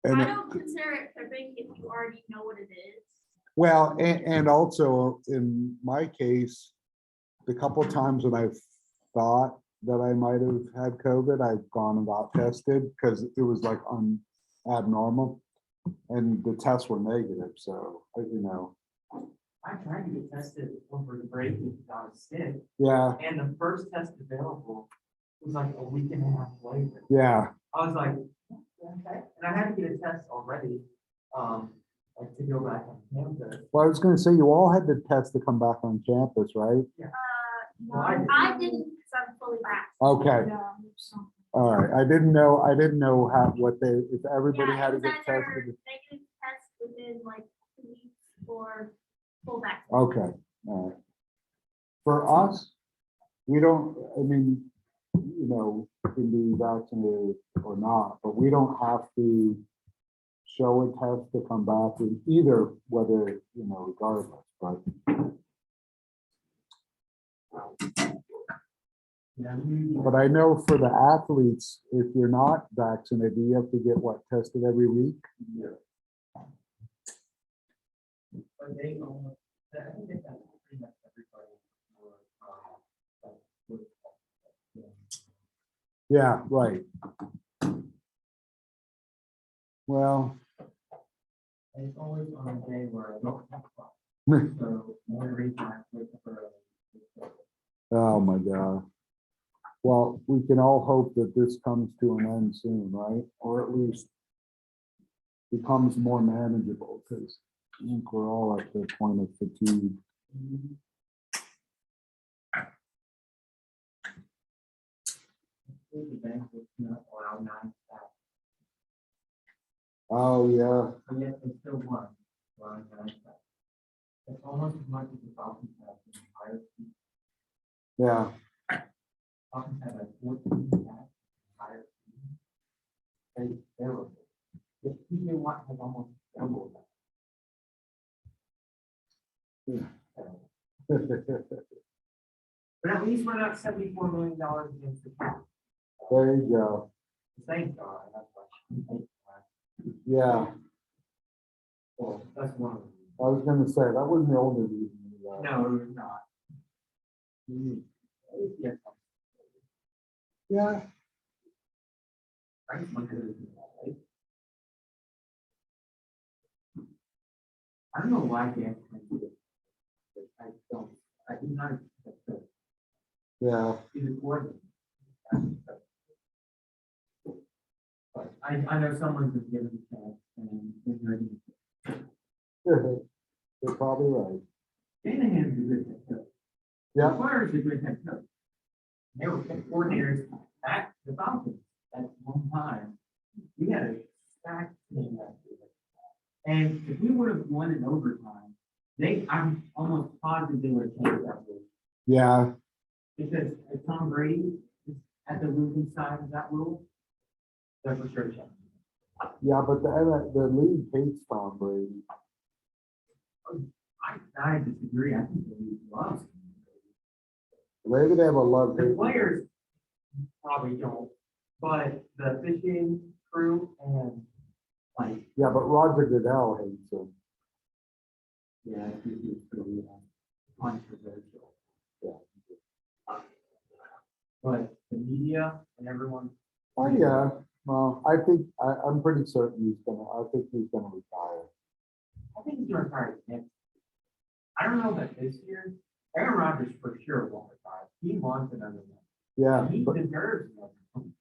And I don't consider it tripping if you already know what it is. well, and also in my case, the couple times that I've thought that I might have had COVID, I've gone and got tested because it was like abnormal. And the tests were negative, so, you know, I tried to get tested over the break because I was sick, yeah, and the first test available was like a week and a half later. yeah. I was like, okay, and I had to get a test already, like to go back on campus. Well, I was gonna say, you all had the test to come back on campus, right? Well, I did. I didn't because I'm fully vaccinated. Okay, all right. I didn't know how, what they, if everybody Yeah, had to it was get either tested. negative test within like 2 weeks or full vaccine. Okay, all right. For us, we don't, I mean, you know, can be vaccinated or not, but we don't have to show a test to come back in either, whether, you know, regardless, but Yeah, but I know for the athletes, if you're not vaccinated, you have to get what, tested every week? but they almost, I think they got pretty much everybody. Yeah, right. Well, It's always on a day where I don't have fun. So one reason I wake up early. oh my God. Well, we can all hope that this comes to an end soon, right? Or at least becomes more manageable, because I think we're all at the point of fatigue. The bank was not allowed 9 staff, Oh, yeah. but yet they still won. Allowing 9 staff. It's almost as much as the Falcons have in the entire season. Yeah. Falcons had like 14 staff entire season. They were. The PJ Watt has almost doubled that. But at least we're not $74 million against the cap. There you go. The Saints are, that's why. Yeah, Well, that's one of them. I was gonna say, that wasn't the only reason. No, it was not. Yes. Yeah, I just look at it. I don't know why they have to do it. I don't, I do not expect that. yeah. He's a coordinator. But I know someone's been given a chance and been ready. You're probably right. Shanahan's a good head coach. Yeah, Flyers a good head coach. They were coordinators at the Falcons at one time. We had a stacked team that year. And if we would have won in overtime, I'm almost positive they would have changed that rule. yeah, Because if Tom Brady is at the losing side of that rule, they're for sure changing. yeah, but the league hates Tom Brady. I disagree. I think the league loves him. Maybe they have a love. The players probably don't, but the fishing crew and like, Yeah, but Roger Goodell hates him. yeah, it's pretty controversial. Yeah. But the media and everyone. Oh, yeah. Well, I'm pretty certain I think he's gonna retire. I think he's gonna retire next. I don't know about this year. Aaron Rodgers for sure won't retire. He wants another one. Yeah, He but, deserves another one.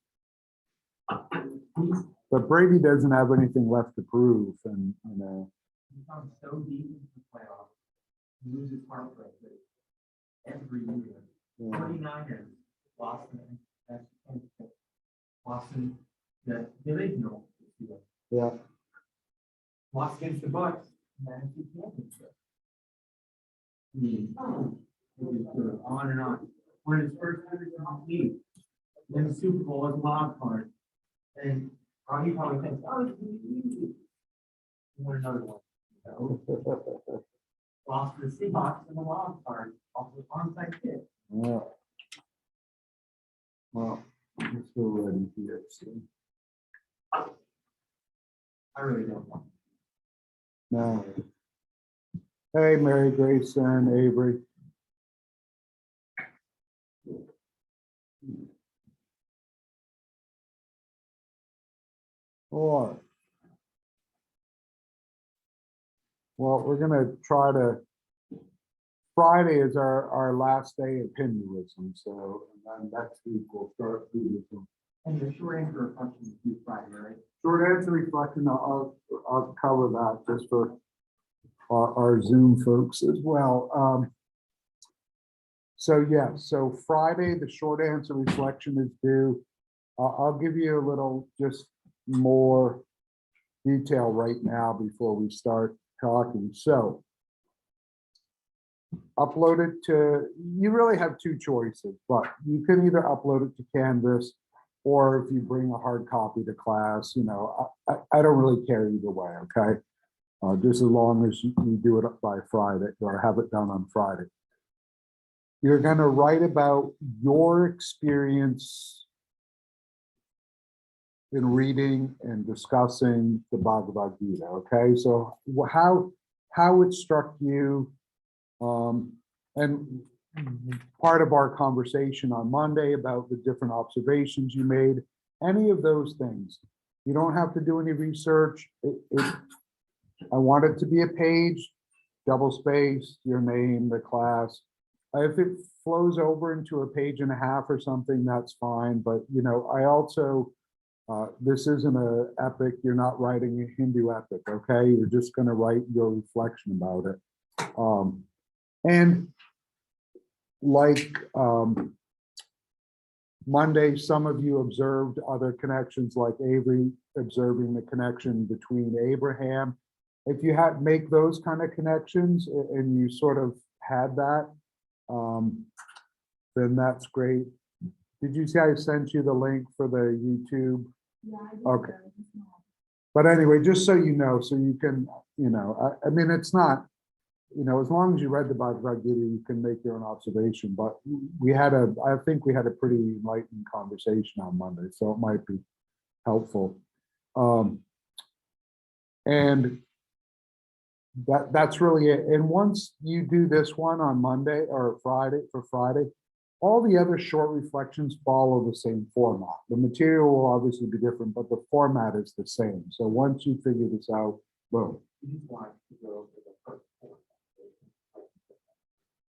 but Brady doesn't have anything left to prove, and, you know. He's gone so deep into the playoffs. He loses heartbreak every year. Yeah. 49ers lost the divisional. Yeah, Lost against the Bucks. NFC Championship. I mean, we just go on and on. We're in his first divisional league. Win the Super Bowl as a wild card. And he probably thinks, oh, it's gonna be easy. Win another one. No. Lost to the Seahawks in the wild card off the onside kick. yeah. Well, I'm still ready here, so. I really don't know. No. Hey, Mary Grace and Avery. All right. Well, we're gonna try to, Friday is our last day of Hinduism, so and then next week we'll start Buddhism. And the short answer of question is due Friday, right? Short answer reflection, I'll cover that just for our Zoom folks as well. So yeah, so Friday, the short answer reflection is due. I'll give you a little just more detail right now before we start talking. So upload it to, you really have two choices, but you can either upload it to Canvas, or if you bring a hard copy to class, you know, I don't really care either way, okay? Just as long as you do it by Friday or have it done on Friday. You're gonna write about your experience in reading and discussing the Bhagavad Gita, okay? So how it struck you, and part of our conversation on Monday about the different observations you made, any of those things. You don't have to do any research. I want it to be a page, double space, your name, the class. If it flows over into a page and a half or something, that's fine. But, you know, I also, this isn't an epic. You're not writing a Hindu epic, okay? You're just going to write your reflection about it. And like Monday, some of you observed other connections, like Avery observing the connection between Abraham. If you make those kind of connections and you sort of had that, then that's great. Did you see I sent you the link for the YouTube? Yeah, I did. Okay. But anyway, just so you know, so you can, you know, I mean, it's not, you know, as long as you read the Bhagavad Gita, you can make your own observation. But I think we had a pretty enlightening conversation on Monday, so it might be helpful. And that's really it. And once you do this one on Monday or Friday, all the other short reflections follow the same format. The material will obviously be different, but the format is the same. So once you figure this out, boom.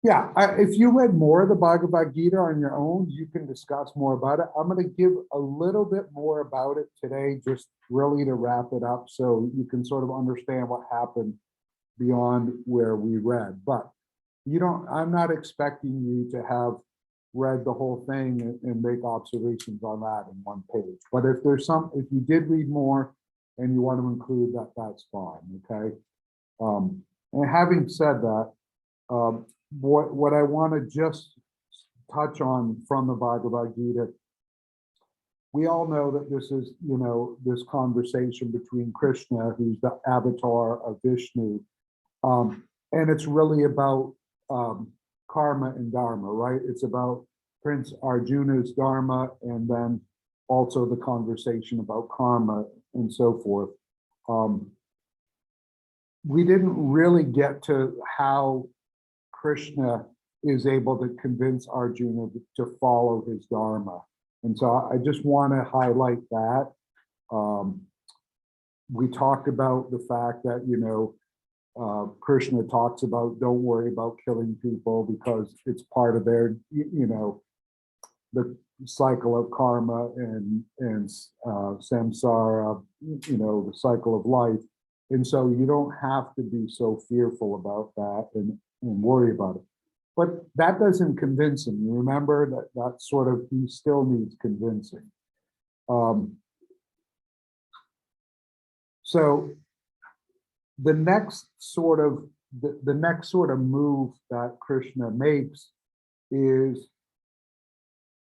Yeah, if you read more of the Bhagavad Gita on your own, you can discuss more about it. I'm going to give a little bit more about it today, just really to wrap it up so you can sort of understand what happened beyond where we read. But I'm not expecting you to have read the whole thing and make observations on that in one page. But if you did read more and you want to include that, that's fine, okay? And having said that, what I want to just touch on from the Bhagavad Gita, we all know that this is, you know, this conversation between Krishna, who's the avatar of Vishnu, and it's really about karma and dharma, right? It's about Prince Arjuna's dharma, and then also the conversation about karma and so forth. We didn't really get to how Krishna is able to convince Arjuna to follow his dharma. And so I just want to highlight that. We talked about the fact that, you know, Krishna talks about don't worry about killing people because it's part of their, you know, the cycle of karma and samsara, you know, the cycle of life. And so you don't have to be so fearful about that and worry about it. But that doesn't convince him. You remember that sort of, he still needs convincing. So the next sort of move that Krishna makes is,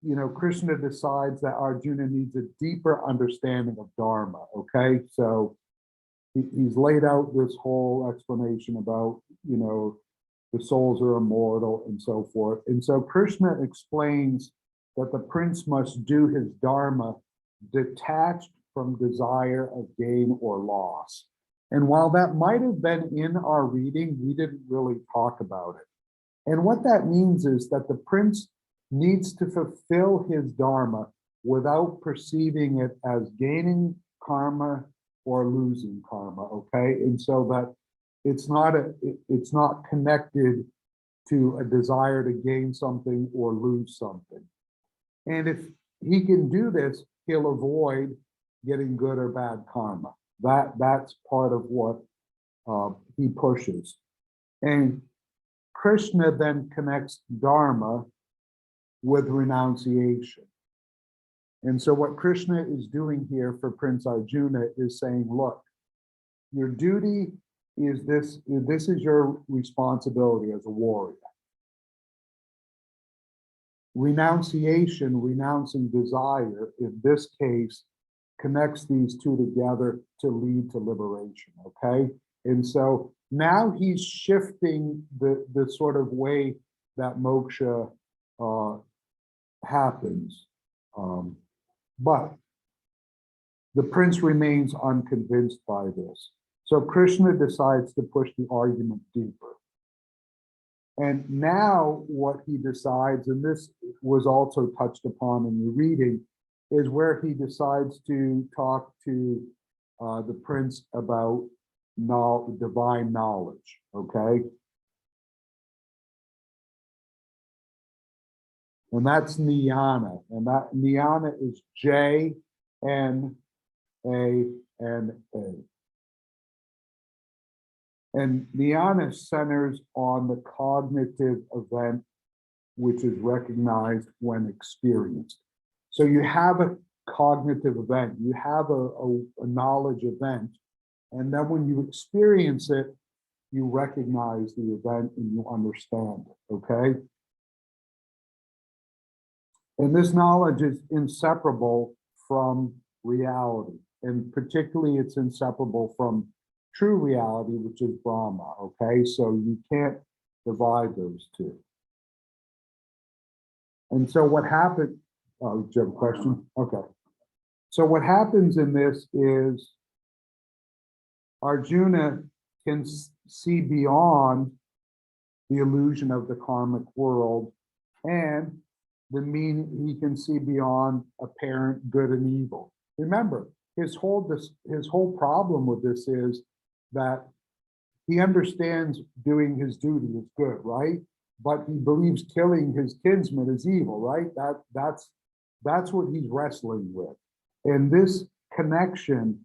you know, Krishna decides that Arjuna needs a deeper understanding of Dharma, okay? So he's laid out this whole explanation about, you know, the souls are immortal and so forth. And so Krishna explains that the prince must do his Dharma detached from desire of gain or loss. And while that might have been in our reading, we didn't really talk about it. And what that means is that the prince needs to fulfill his dharma without perceiving it as gaining karma or losing karma, okay? And so that it's not connected to a desire to gain something or lose something. And if he can do this, he'll avoid getting good or bad karma. That's part of what he pushes. And Krishna then connects dharma with renunciation. And so what Krishna is doing here for Prince Arjuna is saying, look, your duty is this is your responsibility as a warrior. Renunciation, renouncing desire, in this case, connects these two together to lead to liberation, okay? And so now he's shifting the sort of way that moksha happens. But the prince remains unconvinced by this. So Krishna decides to push the argument deeper. And now what he decides, and this was also touched upon in the reading, is where he decides to talk to the prince about divine knowledge, okay? And that's Jnana, and that Jnana is Jnana. And Jnana centers on the cognitive event, which is recognized when experienced. So you have a cognitive event, you have a knowledge event, and then when you experience it, you recognize the event and you understand it, okay? And this knowledge is inseparable from reality, and particularly it's inseparable from true reality, which is Brahma, okay? So you can't divide those two. And so what happened, do you have a question? Okay. So what happens in this is Arjuna can see beyond the illusion of the karmic world, and he can see beyond apparent good and evil. Remember, his whole problem with this is that he understands doing his duty is good, right? But he believes killing his kinsman is evil, right? That's what he's wrestling with. And this connection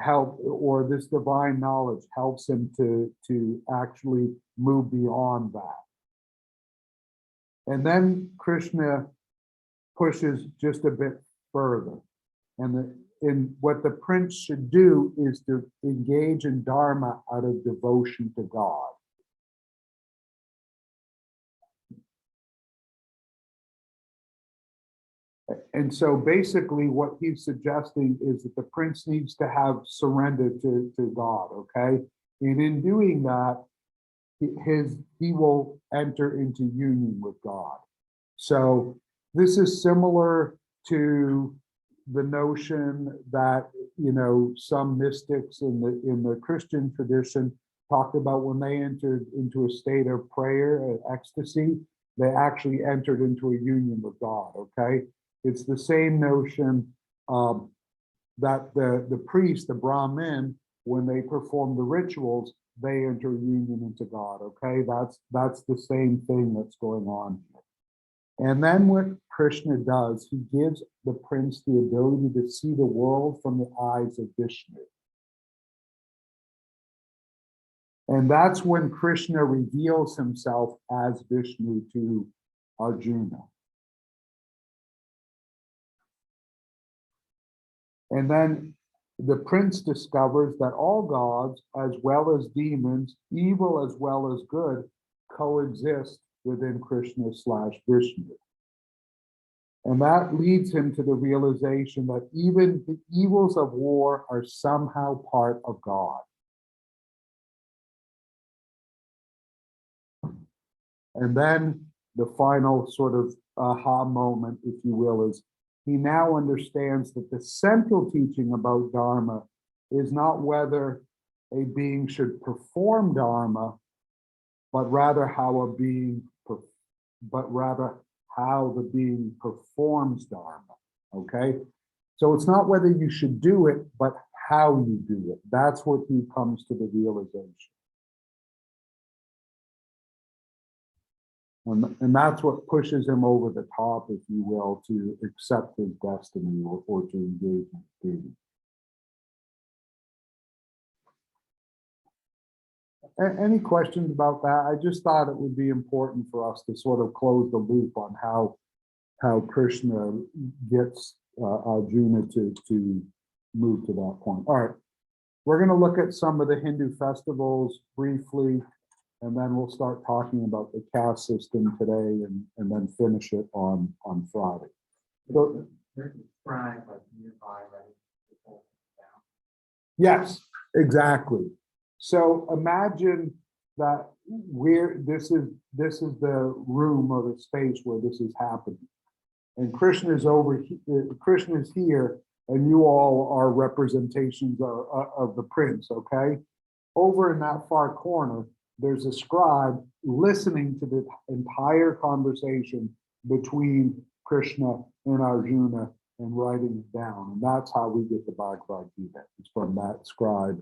or this divine knowledge helps him to actually move beyond that. And then Krishna pushes just a bit further. And what the prince should do is to engage in dharma out of devotion to God. And so basically what he's suggesting is that the prince needs to have surrender to God, okay? And in doing that, he will enter into union with God. So this is similar to the notion that, some mystics in the Christian tradition talked about when they entered into a state of prayer, ecstasy, they actually entered into a union with God, okay? It's the same notion that the priest, the Brahmin, when they perform the rituals, they enter union into God, okay? That's the same thing that's going on here. And then what Krishna does, he gives the prince the ability to see the world from the eyes of Vishnu. And that's when Krishna reveals himself as Vishnu to Arjuna. And then the prince discovers that all gods, as well as demons, evil as well as good, coexist within Krishna/Vishnu. And that leads him to the realization that even the evils of war are somehow part of God. And then the final sort of aha moment, if you will, is he now understands that the central teaching about Dharma is not whether a being should perform Dharma, but rather how a being, but rather how the being performs Dharma. Okay, so it's not whether you should do it, but how you do it. That's what he comes to the realization. And that's what pushes him over the top, if you will, to accept his destiny or to engage in being. Any questions about that? I just thought it would be important for us to sort of close the loop on how Krishna gets Arjuna to move to that point. All right, we're going to look at some of the Hindu festivals briefly, and then we'll start talking about the caste system today, and then finish it on Friday. So, There's a shrine like nearby, right? yes, exactly. So imagine that this is the room or the space where this is happening, and Krishna is over here. Krishna is here, and you all are representations of the prince. Okay, over in that far corner, there's a scribe listening to the entire conversation between Krishna and Arjuna and writing it down, and that's how we get the Bhagavad Gita. It's from that scribe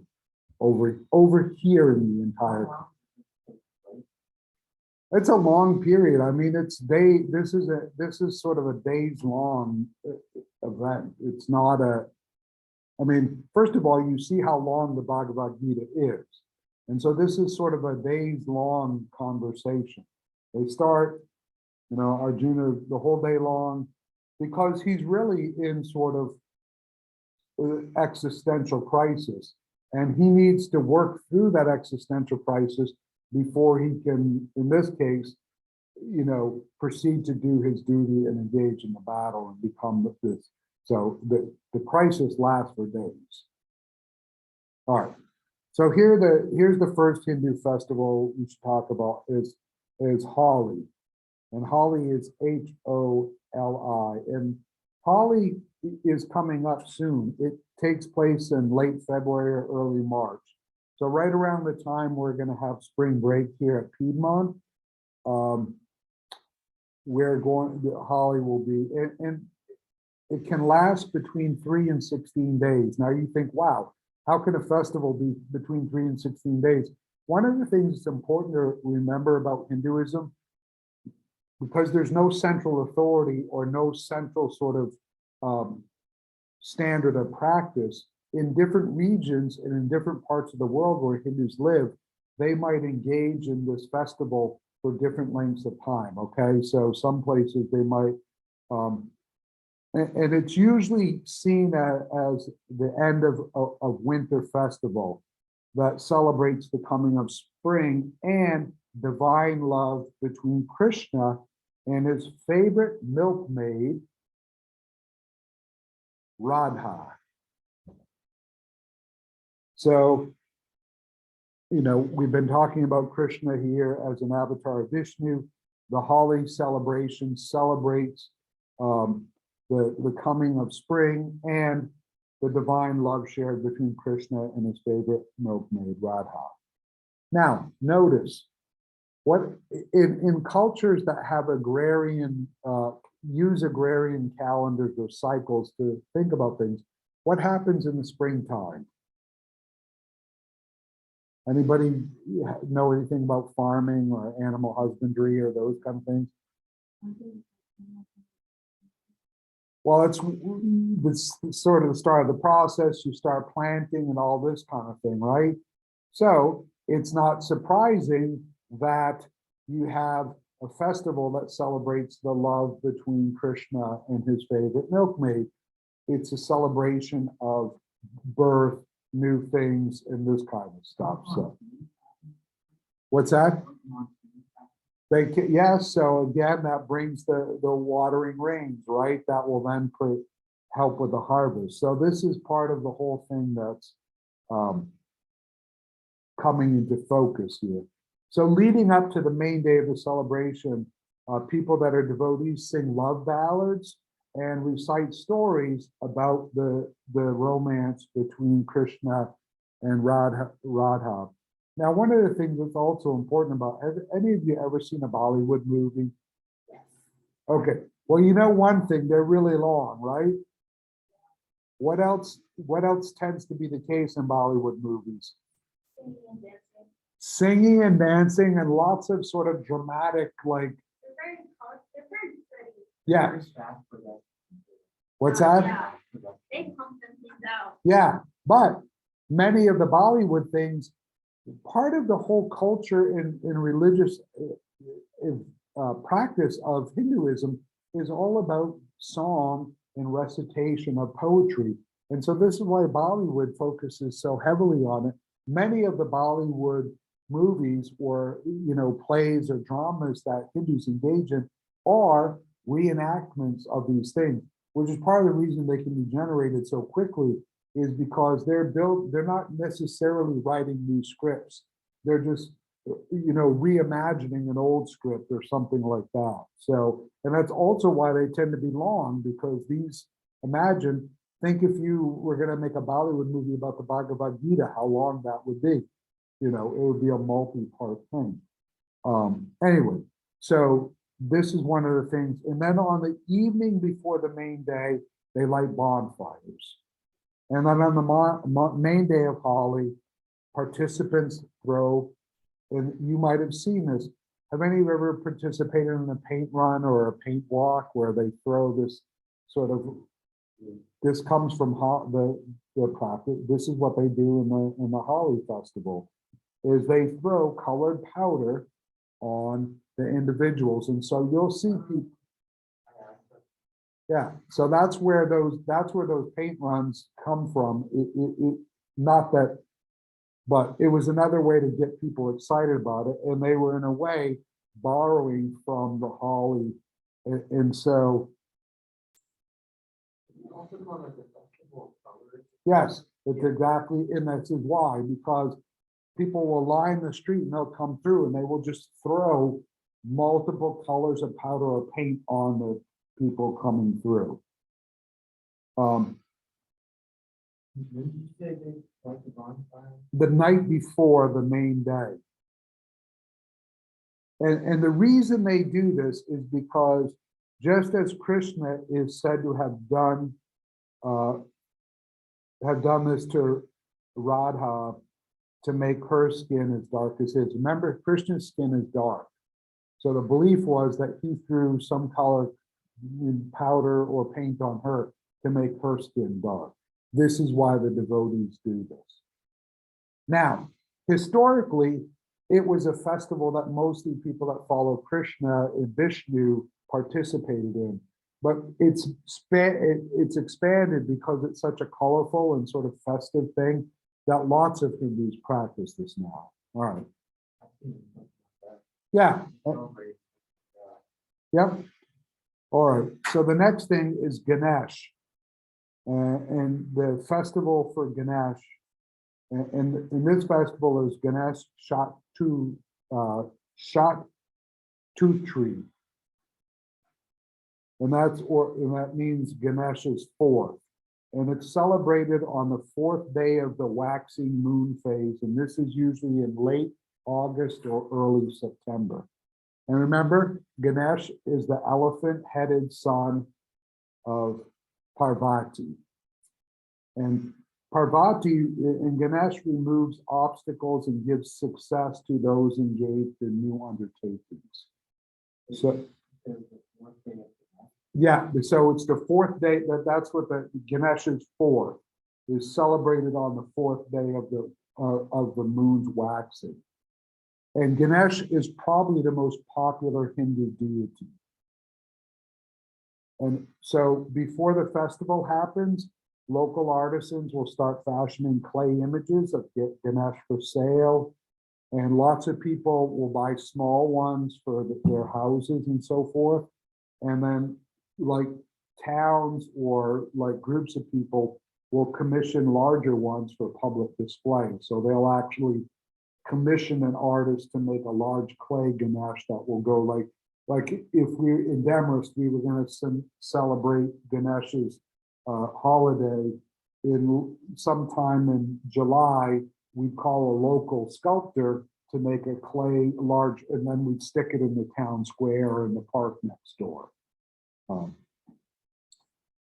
over here in the entire. It's a long period. I mean, this is sort of a days long event. It's not I mean, first of all, you see how long the Bhagavad Gita is. And so this is sort of a days long conversation. They start, Arjuna the whole day long, because he's really in sort of existential crisis. And he needs to work through that existential crisis before he can, in this case, proceed to do his duty and engage in the battle and become this. So the crisis lasts for days. All right. So here's the first Hindu festival we should talk about is Holi. And Holi is Holi. And Holi is coming up soon. It takes place in late February or early March. So right around the time we're going to have spring break here at Piedmont, Holi will be, and it can last between 3 and 16 days. Now you think, wow, how can a festival be between 3 and 16 days? One of the things that's important to remember about Hinduism, because there's no central authority or no central sort of standard of practice, in different regions and in different parts of the world where Hindus live, they might engage in this festival for different lengths of time. Okay, so some places they might, and it's usually seen as the end of winter festival that celebrates the coming of spring and divine love between Krishna and his favorite milkmaid, Radha. So, we've been talking about Krishna here as an avatar of Vishnu. The Holi celebration celebrates the coming of spring and the divine love shared between Krishna and his favorite milkmaid, Radha. Now, notice what in cultures that have agrarian, use agrarian calendars or cycles to think about things, what happens in the springtime? Anybody know anything about farming or animal husbandry or those kind of things? Well, it's sort of the start of the process. You start planting and all this kind of thing, right? So it's not surprising that you have a festival that celebrates the love between Krishna and his favorite milkmaid. It's a celebration of birth, new things, and this kind of stuff. So, what's that? Yes. So again, that brings the watering rains, right? That will then help with the harvest. So this is part of the whole thing that's coming into focus here. So leading up to the main day of the celebration, people that are devotees sing love ballads, and recite stories about the romance between Krishna and Radha. Now, one of the things that's also important about, have any of you ever seen a Bollywood movie? Yes. Okay, well, you know one thing, they're really long, right? What else tends to be the case in Bollywood movies? Singing and dancing. Singing and dancing and lots of sort of dramatic, like, They're very pretty. yeah, Very fast for that. what's that? Yeah, they pump them things out. Yeah, but many of the Bollywood things, part of the whole culture in religious practice of Hinduism is all about song and recitation of poetry. And so this is why Bollywood focuses so heavily on it. Many of the Bollywood movies or plays or dramas that Hindus engage in are reenactments of these things, which is part of the reason they can be generated so quickly, is because they're not necessarily writing new scripts. They're just reimagining an old script or something like that. So, and that's also why they tend to be long, because think if you were going to make a Bollywood movie about the Bhagavad Gita, how long that would be. It would be a multi-part thing. Anyway, so this is one of the things. And then on the evening before the main day, they light bonfires. And then on the main day of Holi, participants throw, and you might have seen this. Have any of you ever participated in a paint run or a paint walk where they throw this sort of, this comes from the practice. This is what they do in the Holi festival, is they throw colored powder on the individuals. And so you'll see people. Yeah, so that's where those paint runs come from. Not that, but it was another way to get people excited about it, and they were in a way borrowing from the Holi, and so yes, it's exactly, and this is why, because people will line the street and they'll come through and they will just throw multiple colors of powder or paint on the people coming through. The night before the main day. And the reason they do this is because just as Krishna is said to have done this to Radha to make her skin as dark as his. Remember, Krishna's skin is dark. So the belief was that he threw some color powder or paint on her to make her skin dark. This is why the devotees do this. Now, historically, it was a festival that mostly people that follow Krishna and Vishnu participated in, but it's expanded because it's such a colorful and sort of festive thing that lots of Hindus practice this now. All right. Yeah. Yep. All right. So the next thing is Ganesh. And the festival for Ganesh, and this festival is Ganesh Tooth Tree. And that means Ganesh's fourth. And it's celebrated on the fourth day of the waxing moon phase. And this is usually in late August or early September. And remember, Ganesh is the elephant-headed son of Parvati. And Parvati and Ganesh removes obstacles and gives success to those engaged in new undertakings. So, yeah, so it's the fourth day, that's what the Ganesh's fourth is celebrated on the fourth day of the moon's waxing. And Ganesh is probably the most popular Hindu deity. And so before the festival happens, local artisans will start fashioning clay images of Ganesh for sale. And lots of people will buy small ones for their houses and so forth. And then like towns or like groups of people will commission larger ones for public display. So they'll actually commission an artist to make a large clay Ganesh that will go like like if we in Demorest, we were going to celebrate Ganesh's holiday in sometime in July, we'd call a local sculptor to make a clay large, and then we'd stick it in the town square or in the park next door. And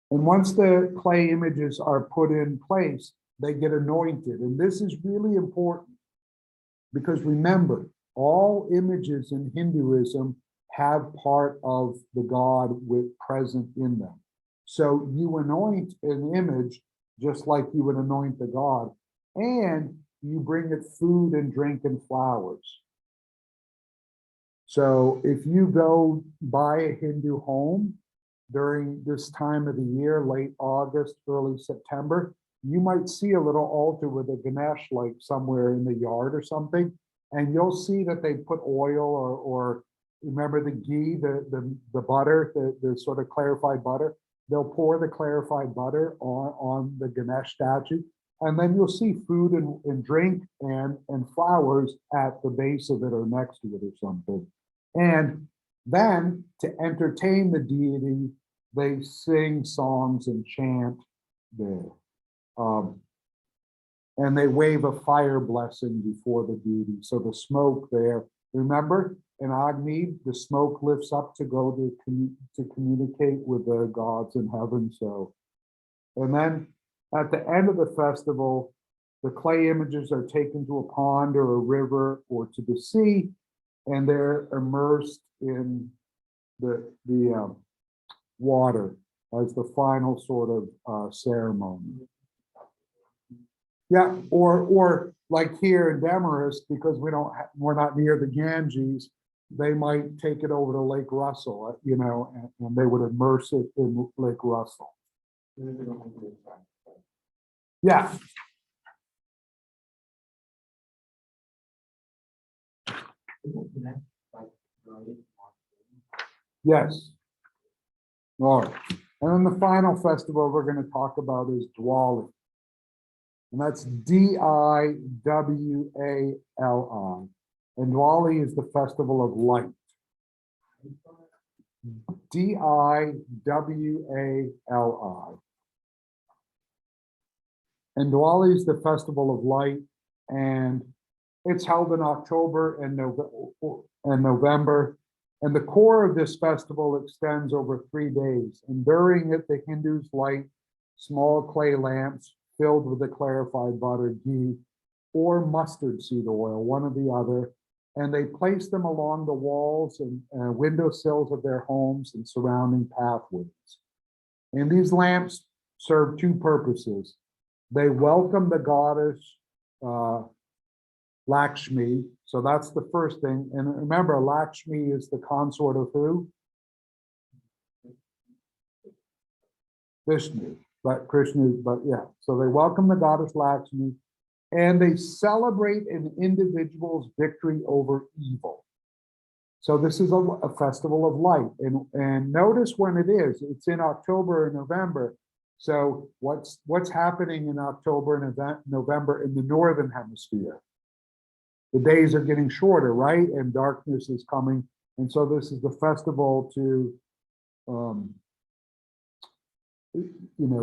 once the clay images are put in place, they get anointed. And this is really important because remember, all images in Hinduism have part of the god with present in them. So you anoint an image just like you would anoint the god, and you bring it food and drink and flowers. So if you go buy a Hindu home during this time of the year, late August, early September, you might see a little altar with a Ganesh like somewhere in the yard or something, and you'll see that they put oil or remember the ghee, the butter, the sort of clarified butter. They'll pour the clarified butter on the Ganesh statue, and then you'll see food and drink and flowers at the base of it or next to it or something. And then to entertain the deity, they sing songs and chant there. And they wave a fire blessing before the deity. So the smoke there, remember, in Agni, the smoke lifts up to go to communicate with the gods in heaven. So, and then at the end of the festival, the clay images are taken to a pond or a river or to the sea, and they're immersed in the water as the final sort of ceremony. Yeah, or like here in Demorest, because we're not near the Ganges, they might take it over to Lake Russell, you know, and they would immerse it in Lake Russell. Yeah. Yes. All right. And then the final festival we're going to talk about is Diwali. And that's Diwali. And Diwali is the festival of light. Diwali. And Diwali is the festival of light, and it's held in October and November. And the core of this festival extends over 3 days. And during it, the Hindus light small clay lamps filled with the clarified butter, ghee, or mustard seed oil, one or the other. And they place them along the walls and windowsills of their homes and surrounding pathways. And these lamps serve 2 purposes. They welcome the goddess Lakshmi. So that's the first thing. And remember, Lakshmi is the consort of who? Vishnu, but Krishna, but yeah. So they welcome the goddess Lakshmi, and they celebrate an individual's victory over evil. So this is a festival of light. And notice when it is, it's in October and November. So what's happening in October and November in the Northern Hemisphere? The days are getting shorter, right? And darkness is coming. And so this is the festival to,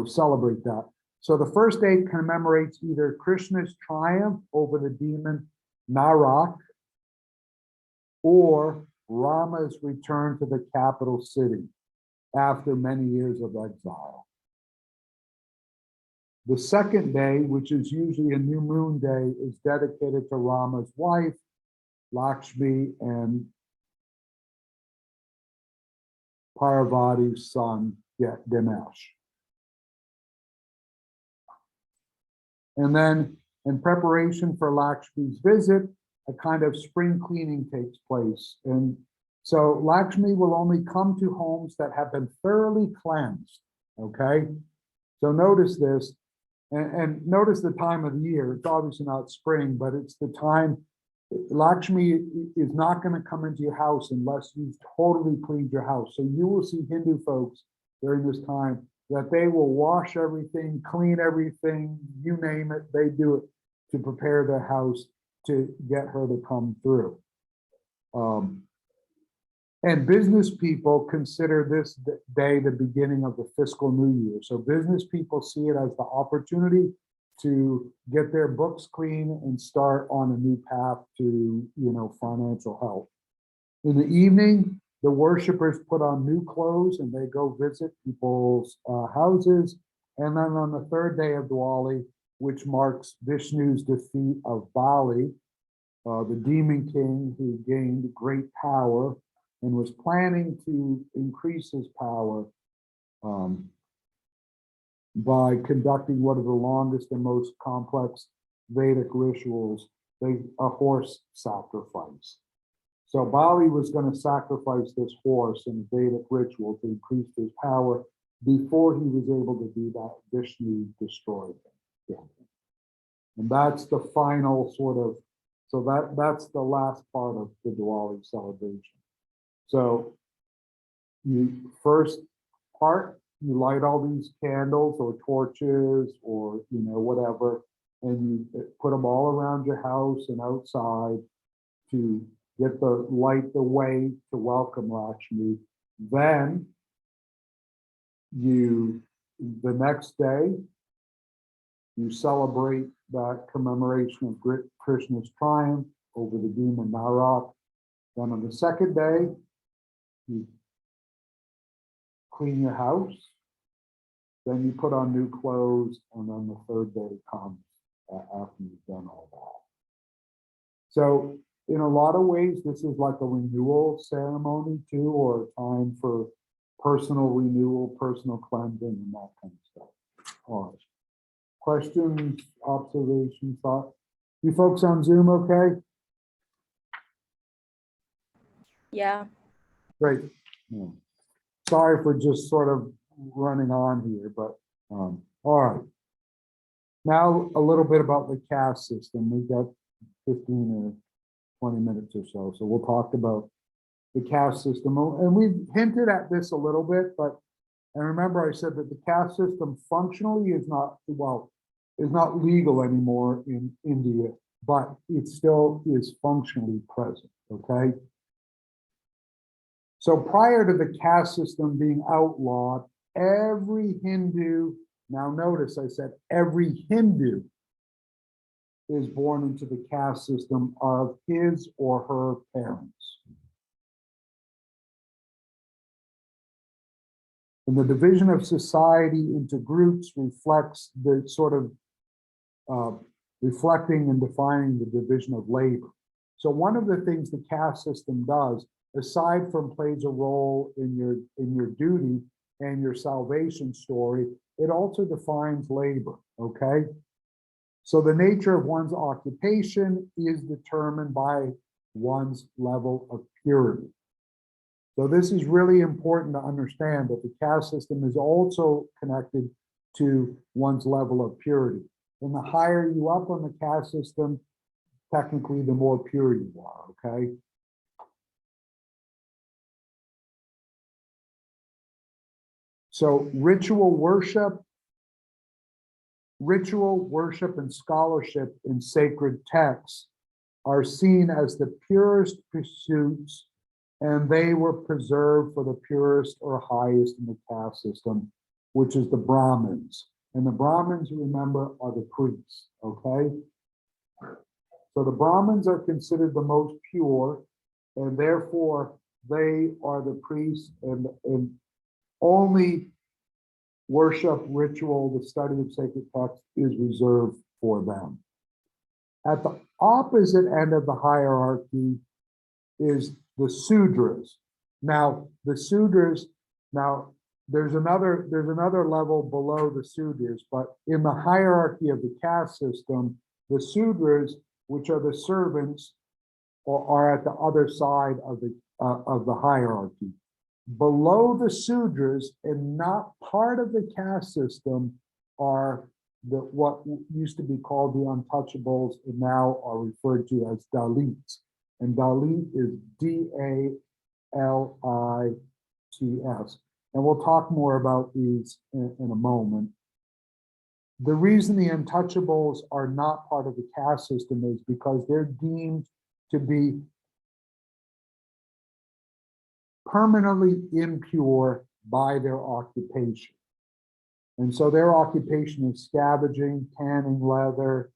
celebrate that. So the first day commemorates either Krishna's triumph over the demon Narak or Rama's return to the capital city after many years of exile. The second day, which is usually a new moon day, is dedicated to Rama's wife, Lakshmi, and Parvati's son, Ganesh. And then in preparation for Lakshmi's visit, a kind of spring cleaning takes place. And so Lakshmi will only come to homes that have been thoroughly cleansed, okay? So notice this, and notice the time of the year. It's obviously not spring, but it's the time. Lakshmi is not going to come into your house unless you've totally cleaned your house. So you will see Hindu folks during this time that they will wash everything, clean everything, you name it, they do it to prepare their house to get her to come through. And business people consider this day the beginning of the fiscal new year. So business people see it as the opportunity to get their books clean and start on a new path to, financial health. In the evening, the worshipers put on new clothes and they go visit people's houses. And then on the third day of Diwali, which marks Vishnu's defeat of Bali, the demon king who gained great power and was planning to increase his power by conducting one of the longest and most complex Vedic rituals, a horse sacrifice. So Bali was going to sacrifice this horse in a Vedic ritual to increase his power. Before he was able to do that, Vishnu destroyed him. And that's the final that's the last part of the Diwali celebration. So you first part, you light all these candles or torches or, whatever, and you put them all around your house and outside to light the way to welcome Lakshmi. Then the next day, you celebrate that commemoration of Krishna's triumph over the demon Narak. Then on the second day, you clean your house. Then you put on new clothes, and then the third day comes after you've done all that. So in a lot of ways, this is like a renewal ceremony too, or a time for personal renewal, personal cleansing, and that kind of stuff. All right. Questions, observations, thoughts? You folks on Zoom okay? Yeah. Great. Yeah. Sorry for just sort of running on here, but all right. Now a little bit about the caste system. We've got 15 or 20 minutes or so. So we'll talk about the caste system. And we've hinted at this a little bit, but and remember I said that the caste system functionally is not legal anymore in India, but it still is functionally present, okay? So prior to the caste system being outlawed, every Hindu, now notice I said every Hindu is born into the caste system of his or her parents. And the division of society into groups reflects the sort of reflecting and defining the division of labor. So one of the things the caste system does, aside from plays a role in your duty and your salvation story, it also defines labor, okay? So the nature of one's occupation is determined by one's level of purity. So this is really important to understand that the caste system is also connected to one's level of purity. And the higher you up on the caste system, technically the more pure you are, okay? So ritual worship and scholarship in sacred texts are seen as the purest pursuits, and they were preserved for the purest or highest in the caste system, which is the Brahmins. And the Brahmins, remember, are the priests, okay? So the Brahmins are considered the most pure, and therefore they are the priests, and only worship, ritual, the study of sacred texts is reserved for them. At the opposite end of the hierarchy is the Sudras. Now, the Sudras, there's another level below the Sudras, but in the hierarchy of the caste system, the Sudras, which are the servants, are at the other side of the hierarchy. Below the Sudras and not part of the caste system are what used to be called the untouchables and now are referred to as Dalits. And Dalit is D-A-L-I-T-S. And we'll talk more about these in a moment. The reason the untouchables are not part of the caste system is because they're deemed to be permanently impure by their occupation. And so their occupation is scavenging, tanning leather,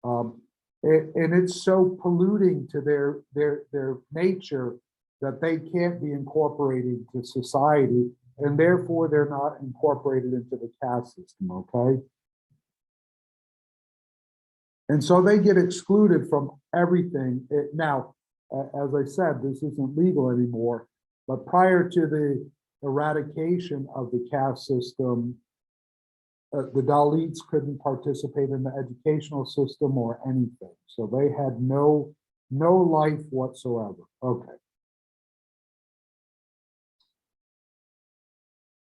and it's so polluting to their nature that they can't be incorporated into society, and therefore they're not incorporated into the caste system, okay? And so they get excluded from everything. Now, as I said, this isn't legal anymore, but prior to the eradication of the caste system, the Dalits couldn't participate in the educational system or anything. So they had no life whatsoever. Okay.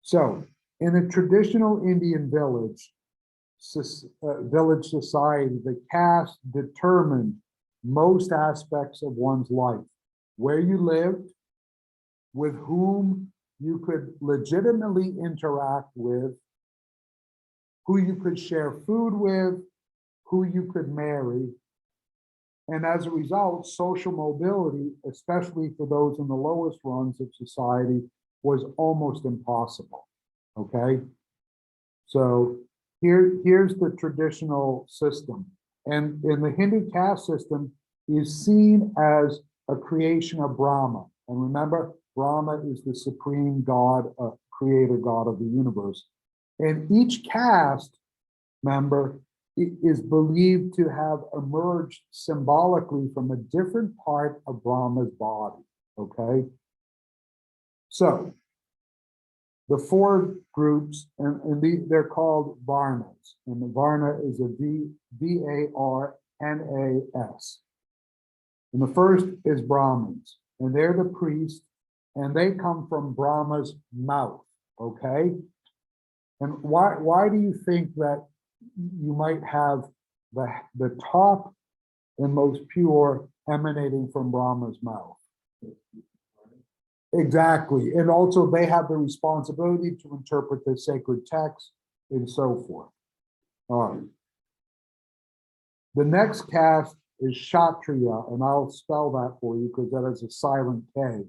So in a traditional Indian village society, the caste determined most aspects of one's life: where you lived, with whom you could legitimately interact with, who you could share food with, who you could marry. And as a result, social mobility, especially for those in the lowest rungs of society, was almost impossible, okay? So here's the traditional system. And in the Hindu caste system is seen as a creation of Brahma. And remember, Brahma is the supreme God, creator God of the universe. And each caste member is believed to have emerged symbolically from a different part of Brahma's body, okay? So the four groups, and they're called Varnas, and the Varna is a V-A-R-N-A-S. And the first is Brahmins, and they're the priests, and they come from Brahma's mouth, okay? And why do you think that you might have the top and most pure emanating from Brahma's mouth? Exactly. And also they have the responsibility to interpret the sacred text and so forth. All right. The next caste is Kshatriya, and I'll spell that for you because that is a silent K.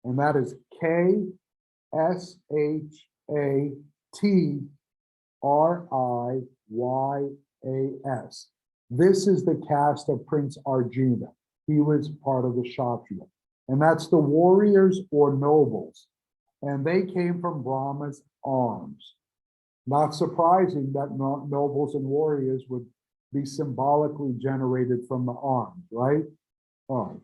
And that is K-S-H-A-T-R-I-Y-A-S. This is the caste of Prince Arjuna. He was part of the Kshatriya. And that's the warriors or nobles. And they came from Brahma's arms. Not surprising that nobles and warriors would be symbolically generated from the arms, right? All right.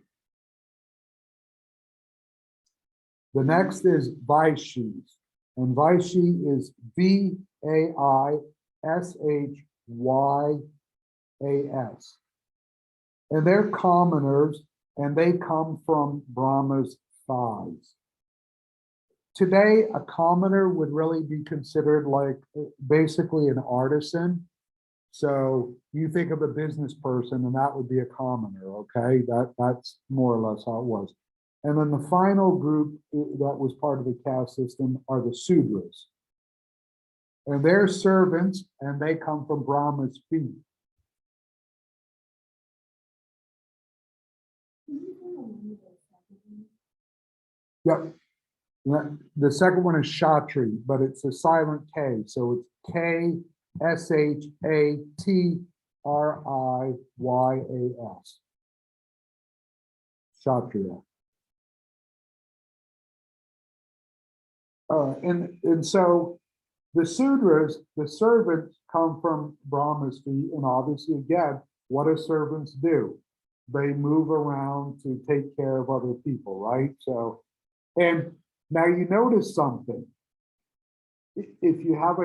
The next is Vaishyas. And Vaishya is V-A-I-S-H-Y-A-S. And they're commoners, and they come from Brahma's thighs. Today, a commoner would really be considered like basically an artisan. So you think of a business person, and that would be a commoner, okay? That's more or less how it was. And then the final group that was part of the caste system are the Sudras. And they're servants, and they come from Brahma's feet. Yep. The second one is Kshatri, but it's a silent K. So it's K-S-H-A-T-R-I-Y-A-S. Kshatriya. And so the Sudras, the servants, come from Brahma's feet. And obviously, again, what do servants do? They move around to take care of other people, right? So, and now you notice something. If you have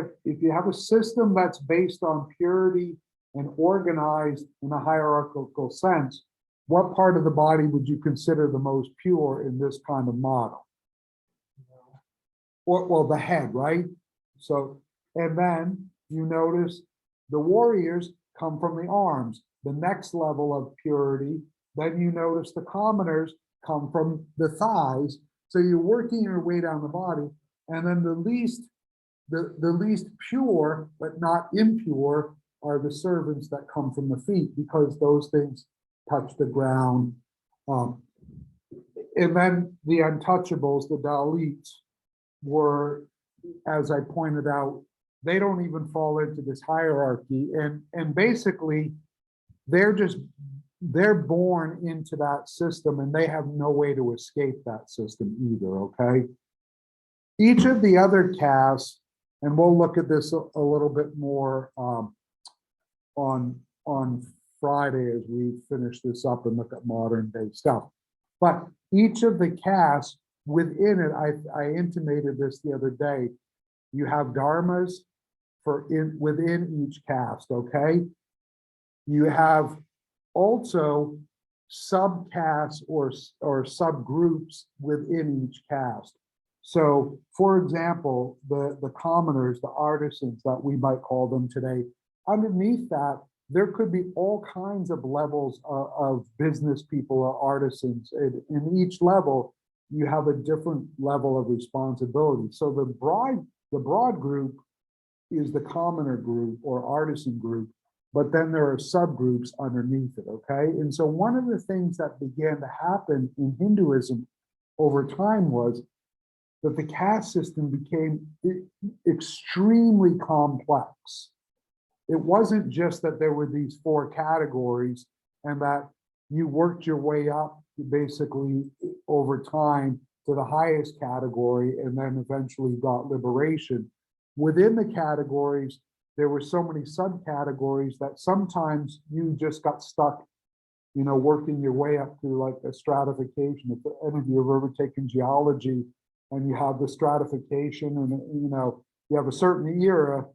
a system that's based on purity and organized in a hierarchical sense, what part of the body would you consider the most pure in this kind of model? Well, the head, right? So, and then you notice the warriors come from the arms, the next level of purity. Then you notice the commoners come from the thighs. So you're working your way down the body, and then the least pure but not impure are the servants that come from the feet, because those things touch the ground. And then the untouchables, the Dalits, were, as I pointed out, they don't even fall into this hierarchy. And basically, they're born into that system and they have no way to escape that system either, okay? Each of the other castes, and we'll look at this a little bit more on Friday as we finish this up and look at modern day stuff. But each of the castes within it, I intimated this the other day, you have dharmas within each caste, okay? You have also subcastes or subgroups within each caste. So, for example, the commoners, the artisans that we might call them today, underneath that, there could be all kinds of levels of business people or artisans. In each level, you have a different level of responsibility. So the broad group is the commoner group or artisan group, but then there are subgroups underneath it, okay? And so one of the things that began to happen in Hinduism over time was that the caste system became extremely complex. It wasn't just that there were these 4 categories and that you worked your way up basically over time to the highest category and then eventually got liberation. Within the categories, there were so many subcategories that sometimes you just got stuck, you know, working your way up through like a stratification. If any of you have ever taken geology and you have the stratification and, you know, you have a certain era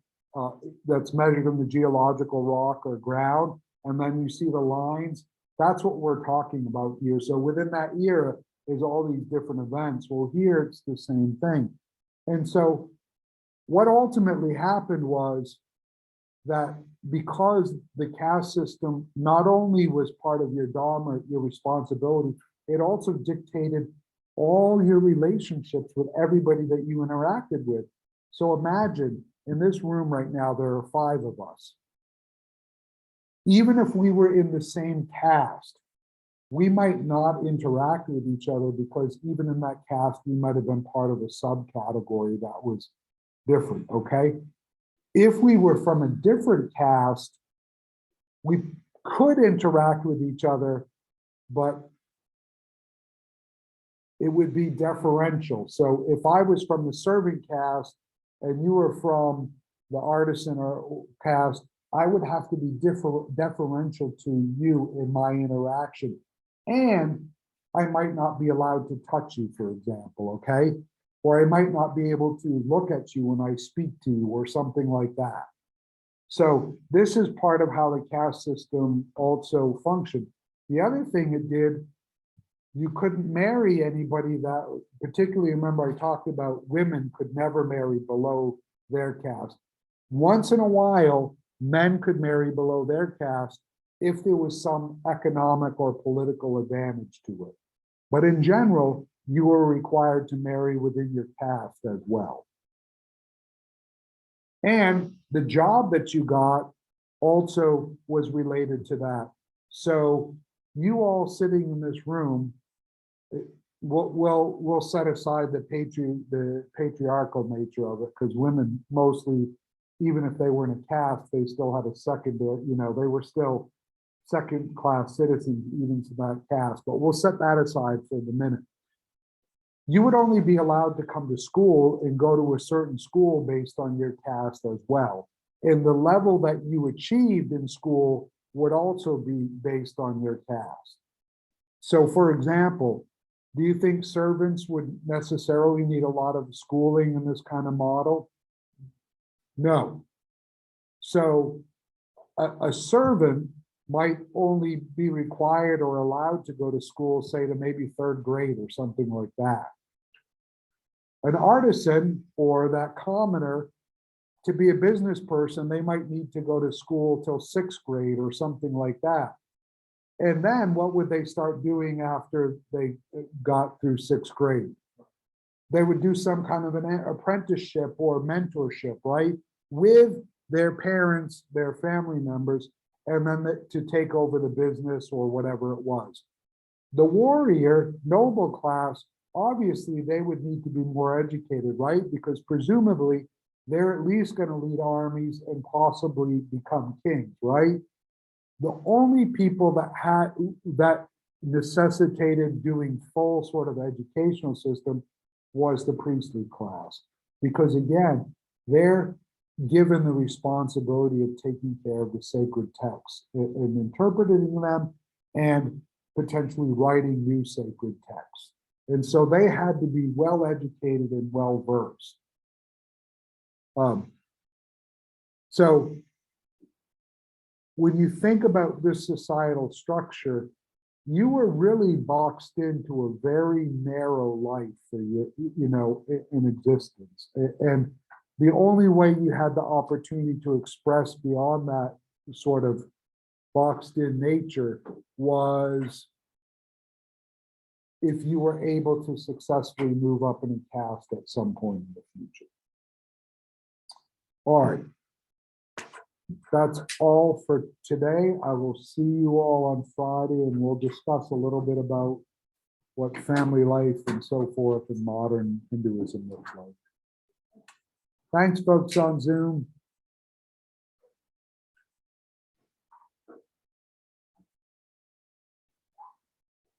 that's measured in the geological rock or ground, and then you see the lines. That's what we're talking about here. So within that era is all these different events. Well, here it's the same thing. And so what ultimately happened was that because the caste system not only was part of your dharma, your responsibility, it also dictated all your relationships with everybody that you interacted with. So imagine in this room right now, there are 5 of us. Even if we were in the same caste, we might not interact with each other because even in that caste, we might have been part of a subcategory that was different, okay? If we were from a different caste, we could interact with each other, but it would be deferential. So if I was from the servant caste and you were from the artisan or caste, I would have to be deferential to you in my interaction. And I might not be allowed to touch you, for example, okay? Or I might not be able to look at you when I speak to you or something like that. So this is part of how the caste system also functioned. The other thing it did, you couldn't marry anybody that, particularly remember I talked about women could never marry below their caste. Once in a while, men could marry below their caste if there was some economic or political advantage to it. But in general, you were required to marry within your caste as well. And the job that you got also was related to that. So you all sitting in this room, we'll set aside the patriarchal nature of it, because women mostly, even if they were in a caste, they still had a secondary, you know, they were still second-class citizens even to that caste. But we'll set that aside for the minute. You would only be allowed to come to school and go to a certain school based on your caste as well. And the level that you achieved in school would also be based on your caste. So for example, do you think servants would necessarily need a lot of schooling in this kind of model? No. So a servant might only be required or allowed to go to school, say to maybe 3rd grade or something like that. An artisan or that commoner, to be a business person, they might need to go to school till 6th grade or something like that. And then what would they start doing after they got through 6th grade? They would do some kind of an apprenticeship or mentorship, right? With their parents, their family members, and then to take over the business or whatever it was. The warrior, noble class, obviously they would need to be more educated, right? Because presumably they're at least going to lead armies and possibly become kings, right? The only people that necessitated doing full sort of educational system was the priestly class. Because again, they're given the responsibility of taking care of the sacred texts and interpreting them and potentially writing new sacred texts. And so they had to be well educated and well versed. So when you think about this societal structure, you were really boxed into a very narrow life for in existence. And the only way you had the opportunity to express beyond that sort of boxed in nature was if you were able to successfully move up in a caste at some point in the future. All right. That's all for today. I will see you all on Friday and we'll discuss a little bit about what family life and so forth in modern Hinduism looks like. Thanks, folks on Zoom.